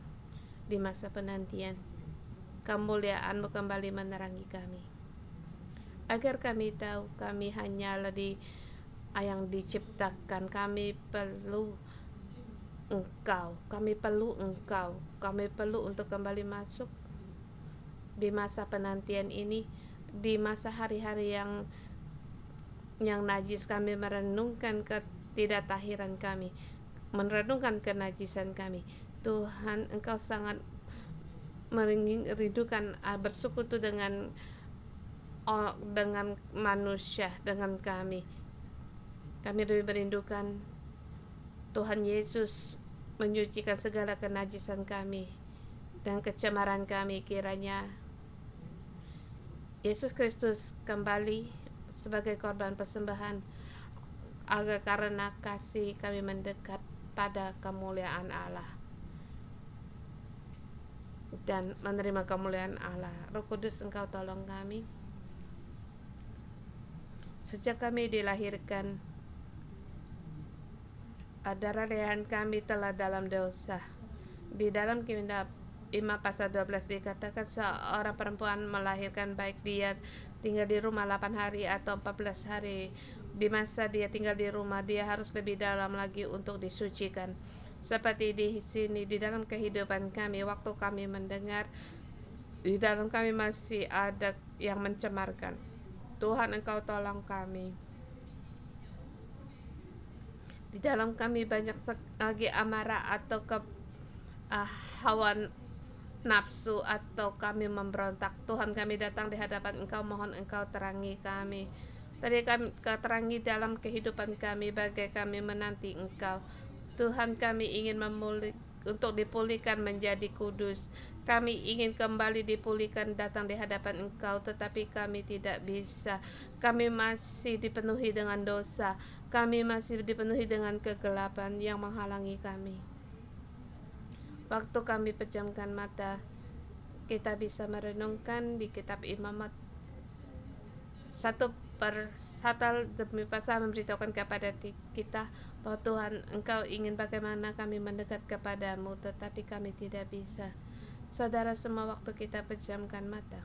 di masa penantian. Kemuliaan-Mu kembali menerangi kami, agar kami tahu kami hanyalah yang diciptakan. Kami perlu Engkau. Kami perlu Engkau. Kami perlu untuk kembali masuk di masa penantian ini, di masa hari-hari yang najis. Kami merenungkan ketidaktahiran kami, merenungkan kenajisan kami. Tuhan, Engkau sangat merindukan bersekutu dengan manusia, dengan kami. Kami lebih merindukan Tuhan Yesus menyucikan segala kenajisan kami dan kecemaran kami. Kiranya Yesus Kristus kembali sebagai korban persembahan, agar karena kasih kami mendekat pada kemuliaan Allah dan menerima kemuliaan Allah. Roh Kudus, Engkau tolong kami. Sejak kami dilahirkan, darah lehan kami telah dalam dosa. Di dalam Kitab 5 pasal 12 dikatakan seorang perempuan melahirkan, baik dia tinggal di rumah 8 hari atau 14 hari. Di masa dia tinggal di rumah, dia harus lebih dalam lagi untuk disucikan. Seperti di sini, di dalam kehidupan kami, waktu kami mendengar, di dalam kami masih ada yang mencemarkan. Tuhan, Engkau tolong kami. Di dalam kami banyak lagi amarah atau hawa nafsu, atau kami memberontak. Tuhan, kami datang di hadapan Engkau, mohon Engkau terangi kami. Tadi kami terangi dalam kehidupan kami, bagai kami menanti Engkau. Tuhan, kami ingin untuk dipulihkan menjadi kudus. Kami ingin kembali dipulihkan, datang di hadapan Engkau, tetapi kami tidak bisa. Kami masih dipenuhi dengan dosa. Kami masih dipenuhi dengan kegelapan yang menghalangi kami. Waktu kami pejamkan mata, kita bisa merenungkan di kitab Imamat, satu demi pasal memberitahukan kepada kita bahwa Tuhan, Engkau ingin bagaimana kami mendekat kepadamu, tetapi kami tidak bisa. Saudara, semua waktu kita pejamkan mata,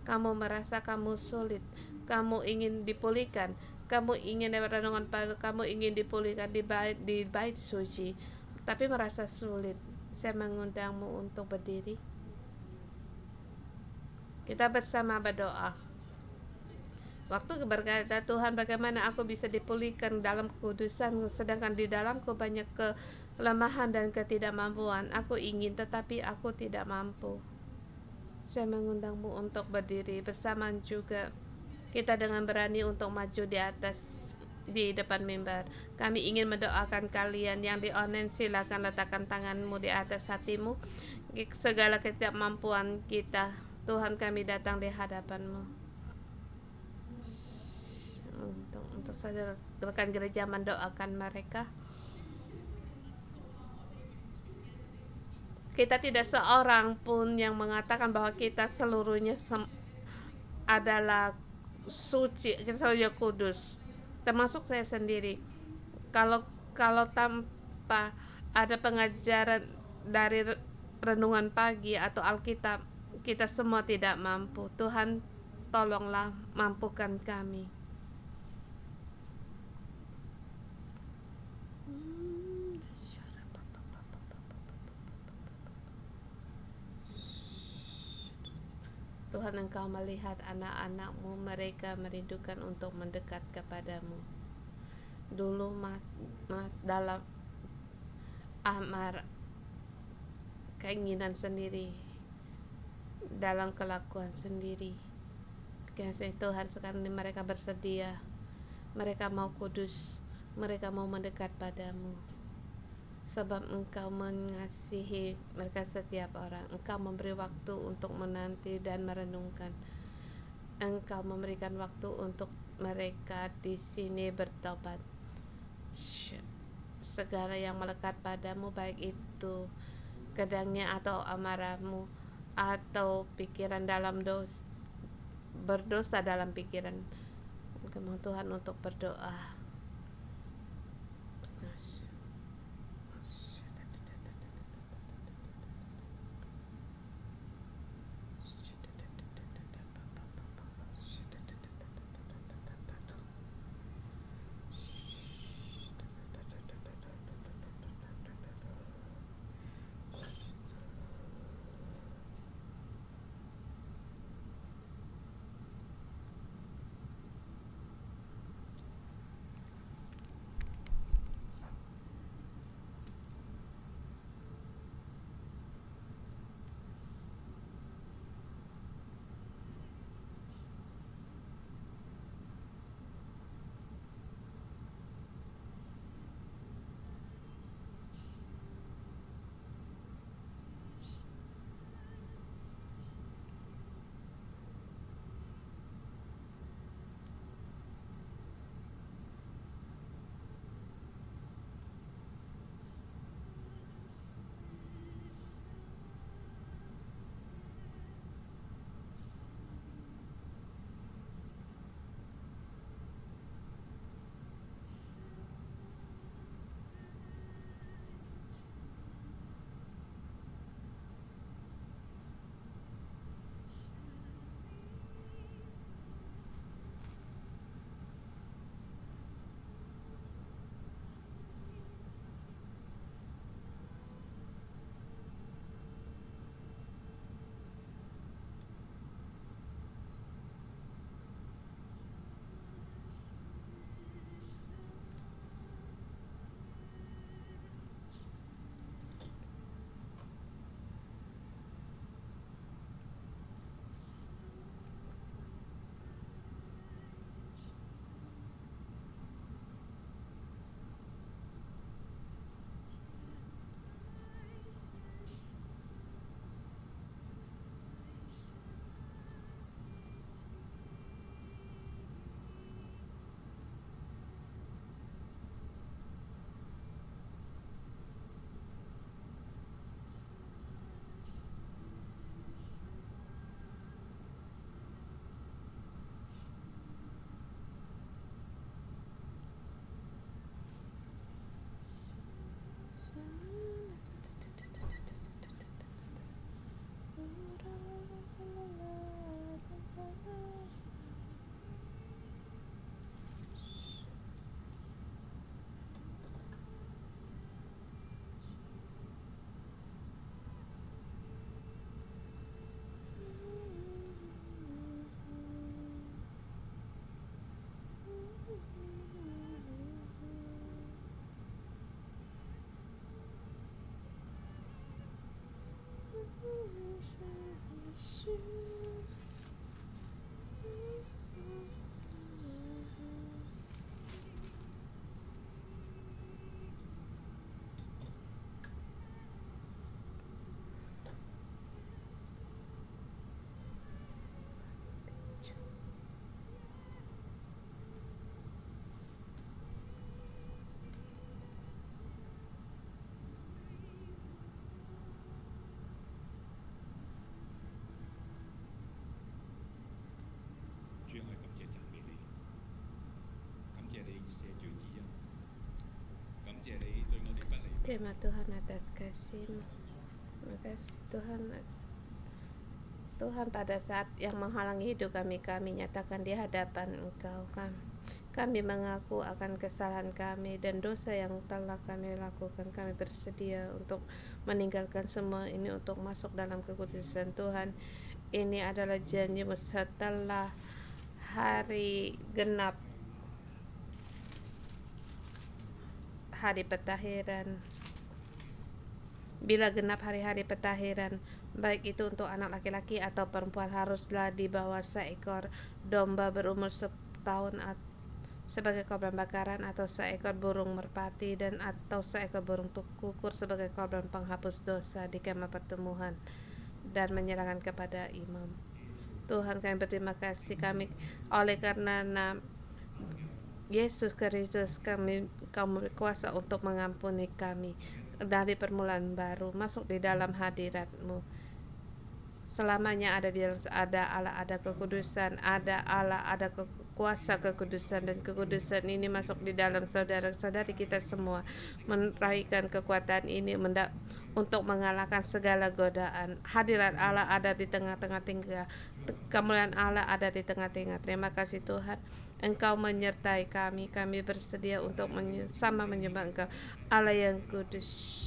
kamu merasa kamu sulit, kamu ingin dipulihkan, kamu ingin lewat renungan pagi, kamu ingin dipulihkan di bait suci, tapi merasa sulit. Saya mengundangmu untuk berdiri. Kita bersama berdoa. Waktu berkata, Tuhan, bagaimana aku bisa dipulihkan dalam kekudusan, sedangkan di dalamku banyak kelemahan dan ketidakmampuan. Aku ingin, tetapi aku tidak mampu. Saya mengundangmu untuk berdiri bersama juga. Kita dengan berani untuk maju di depan mimbar. Kami ingin mendoakan kalian yang di online. Silakan letakkan tanganmu di atas hatimu. Segala ketidakmampuan kita, Tuhan, kami datang di hadapanmu. Untuk saudara rekan gereja mendoakan mereka. Kita tidak seorang pun yang mengatakan bahwa kita seluruhnya adalah suci, kita seluruhnya kudus, termasuk saya sendiri. Kalau kalau tanpa ada pengajaran dari renungan pagi atau Alkitab, kita semua tidak mampu. Tuhan, tolonglah mampukan kami. Tuhan, Engkau melihat anak-anak-Mu, mereka merindukan untuk mendekat kepadamu. Dulu dalam amar keinginan sendiri, dalam kelakuan sendiri. Kiranya Tuhan, sekarang ini mereka bersedia, mereka mau kudus, mereka mau mendekat padamu. Sebab Engkau mengasihi mereka setiap orang. Engkau memberi waktu untuk menanti dan merenungkan. Engkau memberikan waktu untuk mereka di sini bertobat. Segala yang melekat padamu, baik itu kedangnya atau amarahmu, atau pikiran dalam berdosa dalam pikiran, kemohon Tuhan untuk berdoa. Terima Tuhan atas kasih-Mu. Terima kasih Tuhan. Tuhan, pada saat yang menghalangi hidup kami nyatakan di hadapan Engkau. Kami mengaku akan kesalahan kami dan dosa yang telah kami lakukan. Kami bersedia untuk meninggalkan semua ini untuk masuk dalam kekudusan Tuhan. Ini adalah janji-Mu setelah hari genap, hari petahiran. Bila genap hari-hari petahiran, baik itu untuk anak laki-laki atau perempuan, haruslah dibawa seekor domba berumur setahun sebagai korban bakaran, atau seekor burung merpati dan atau seekor burung kukur sebagai korban penghapus dosa di kemah pertemuan, dan menyerahkan kepada imam. Tuhan, kami berterima kasih oleh karena Yesus Kristus Kau berkuasa untuk mengampuni kami dari permulaan baru, masuk di dalam hadirat-Mu. Selamanya ada Allah, ada kekudusan, ada Allah, ada kuasa kekudusan, dan kekudusan ini masuk di dalam saudara-saudari kita semua, meraihkan kekuatan ini untuk mengalahkan segala godaan. Hadirat Allah ada di tengah-tengah, kemuliaan Allah ada di tengah-tengah. Terima kasih Tuhan, Engkau menyertai kami bersedia untuk sama menyembah Engkau, Allah yang kudus.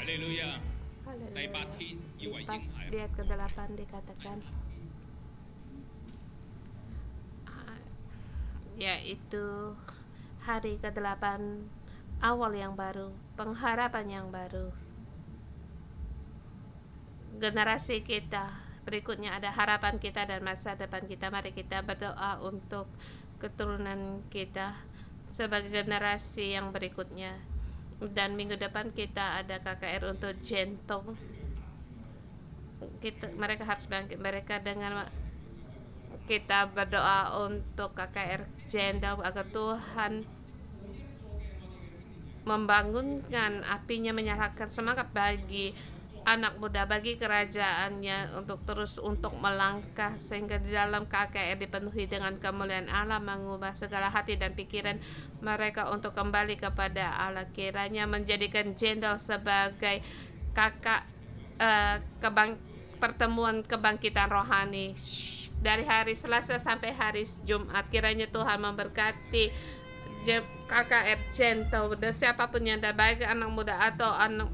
Haleluya. Lihat ke-8 dikatakan yaitu hari ke-8, awal yang baru, pengharapan yang baru. Generasi kita berikutnya ada harapan kita dan masa depan kita. Mari kita berdoa untuk keturunan kita sebagai generasi yang berikutnya. Dan minggu depan kita ada KKR untuk Jentong. Mereka harus bangkit. Mereka dengan kita berdoa untuk KKR Jentong agar Tuhan membangunkan apinya, menyalakan semangat bagi anak muda, bagi kerajaannya untuk terus untuk melangkah, sehingga di dalam KKR dipenuhi dengan kemuliaan Allah, mengubah segala hati dan pikiran mereka untuk kembali kepada Allah. Kiranya menjadikan Jendel sebagai pertemuan kebangkitan rohani dari hari Selasa sampai hari Jumat. Kiranya Tuhan memberkati KKR Jentau, dan siapapun yang ada, baik anak muda atau anak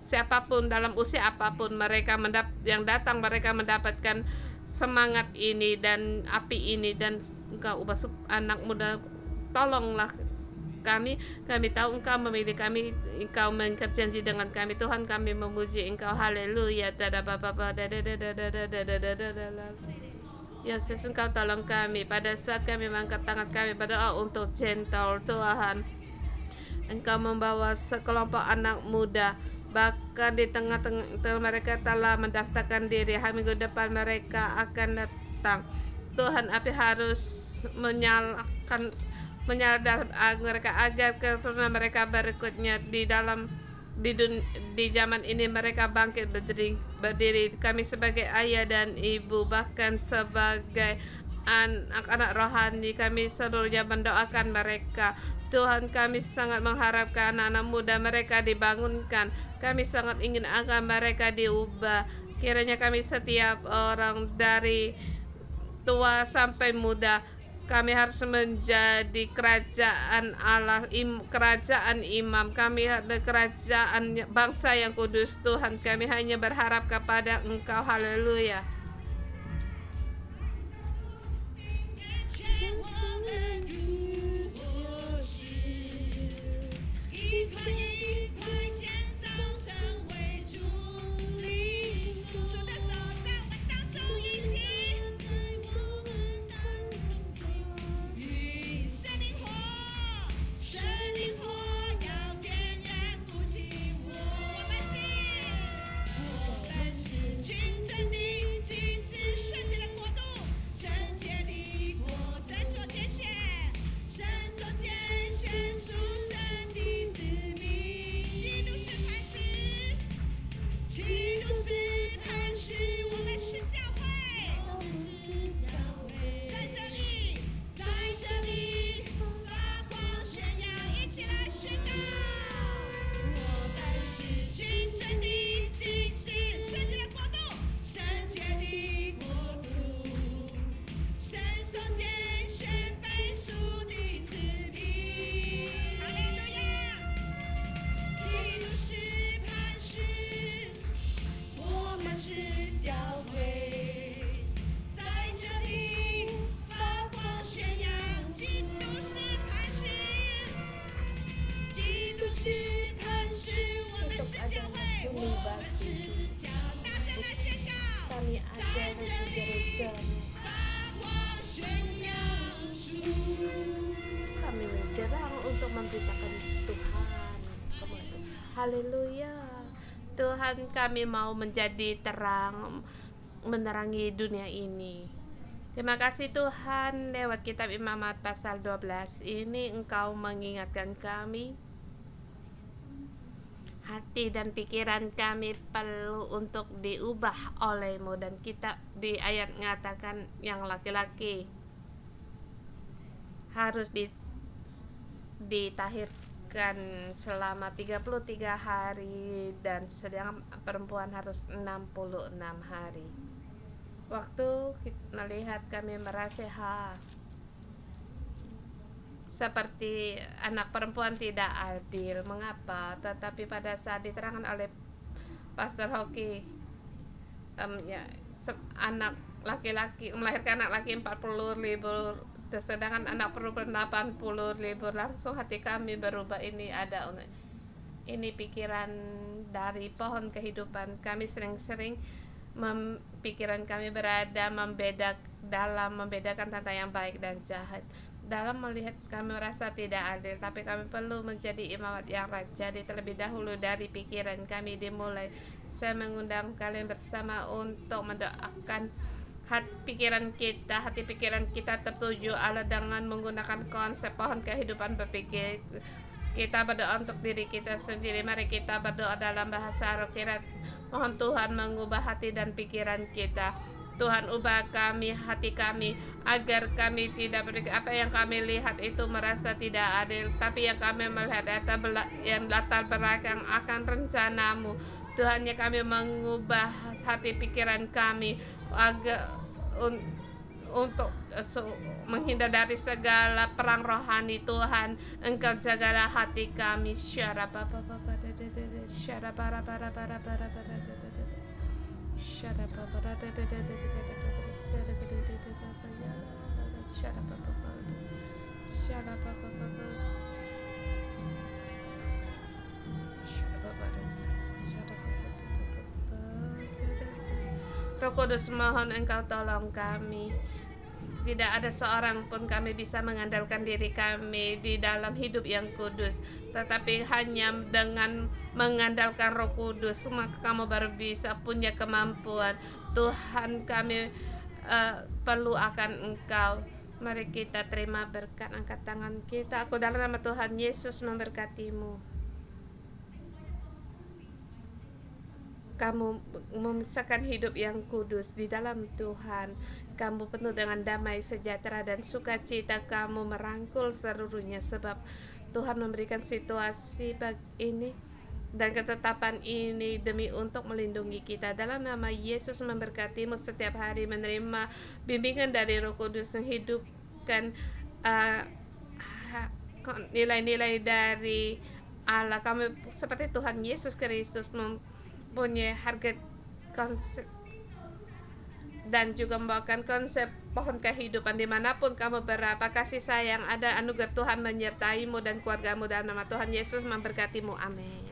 siapapun dalam usia apapun mereka yang datang, mereka mendapatkan semangat ini dan api ini. Dan Engkau ubah anak muda, tolonglah kami tahu Engkau memilih kami, Engkau mengikat janji dengan kami. Tuhan, kami memuji Engkau, haleluya. Ya Yesus, Engkau tolong kami pada saat kami mengangkat tangan kami berdoa untuk Gentle. Tuhan, Engkau membawa sekelompok anak muda, bahkan di tengah-tengah mereka telah mendaftarkan diri. Minggu depan mereka akan datang. Tuhan, api harus menyala dalam mereka agar keturunan mereka berikutnya di zaman ini mereka bangkit berdiri. Kami sebagai ayah dan ibu, bahkan sebagai anak-anak rohani, kami seluruhnya mendoakan mereka. Tuhan, kami sangat mengharapkan anak-anak muda mereka dibangunkan. Kami sangat ingin agar mereka diubah. Kiranya kami setiap orang dari tua sampai muda, kami harus menjadi kerajaan Allah, kerajaan imam. Kami ada kerajaan bangsa yang kudus. Tuhan, kami hanya berharap kepada Engkau, haleluya. Kami ada raja-raja, kami menjerang untuk memberitakan Tuhan. Haleluya. Tuhan, kami mau menjadi terang, menerangi dunia ini. Terima kasih Tuhan, lewat kitab Imamat pasal 12 ini Engkau mengingatkan kami, hati dan pikiran kami perlu untuk diubah oleh-Mu. Dan kita di ayat mengatakan yang laki-laki harus ditahirkan selama 33 hari dan sedangkan perempuan harus 66 hari. Waktu melihat kami merasa seperti anak perempuan tidak adil. Mengapa? Tetapi pada saat diterangkan oleh Pastor Hoki, anak laki-laki melahirkan anak laki 40,000, sedangkan anak perempuan 80,000, langsung hati kami berubah. Ini pikiran dari pohon kehidupan. Kami sering-sering pikiran kami berada membedakan tentang yang baik dan jahat. Dalam melihat kami merasa tidak adil, tapi kami perlu menjadi imamat yang raja. Terlebih dahulu dari pikiran kami dimulai. Saya mengundang kalian bersama untuk mendoakan hati pikiran kita tertuju Allah dengan menggunakan konsep pohon kehidupan berpikir. Kita berdoa untuk diri kita sendiri. Mari kita berdoa dalam bahasa roh. Mohon Tuhan mengubah hati dan pikiran kita. Tuhan, ubah kami, hati kami, agar kami tidak apa yang kami lihat itu merasa tidak adil, tapi yang kami melihat yang latar belakang akan rencanamu. Tuhan, ya kami mengubah hati pikiran kami agar untuk menghindar dari segala perang rohani. Tuhan, Engkau jagalah hati kami. Roh Kudus, mohon Engkau tolong kami. Tidak ada seorang pun kami bisa mengandalkan diri kami di dalam hidup yang kudus, tetapi hanya dengan mengandalkan Roh Kudus maka kamu baru bisa punya kemampuan. Tuhan, kami perlu akan Engkau. Mari kita terima berkat. Angkat tangan kita. Aku dalam nama Tuhan Yesus memberkatimu. Kamu memisahkan hidup yang kudus di dalam Tuhan. Kamu penuh dengan damai, sejahtera, dan sukacita. Kamu merangkul seluruhnya sebab Tuhan memberikan situasi ini dan ketetapan ini demi untuk melindungi kita. Dalam nama Yesus memberkatimu setiap hari menerima bimbingan dari Roh Kudus, menghidupkan nilai-nilai dari Allah. Kami seperti Tuhan Yesus Kristus mempunyai harga konsep dan juga membawakan konsep pohon kehidupan dimanapun kamu berada. Kasih sayang ada, anugerah Tuhan menyertaimu dan keluargamu. Dalam nama Tuhan Yesus memberkatimu. Amin.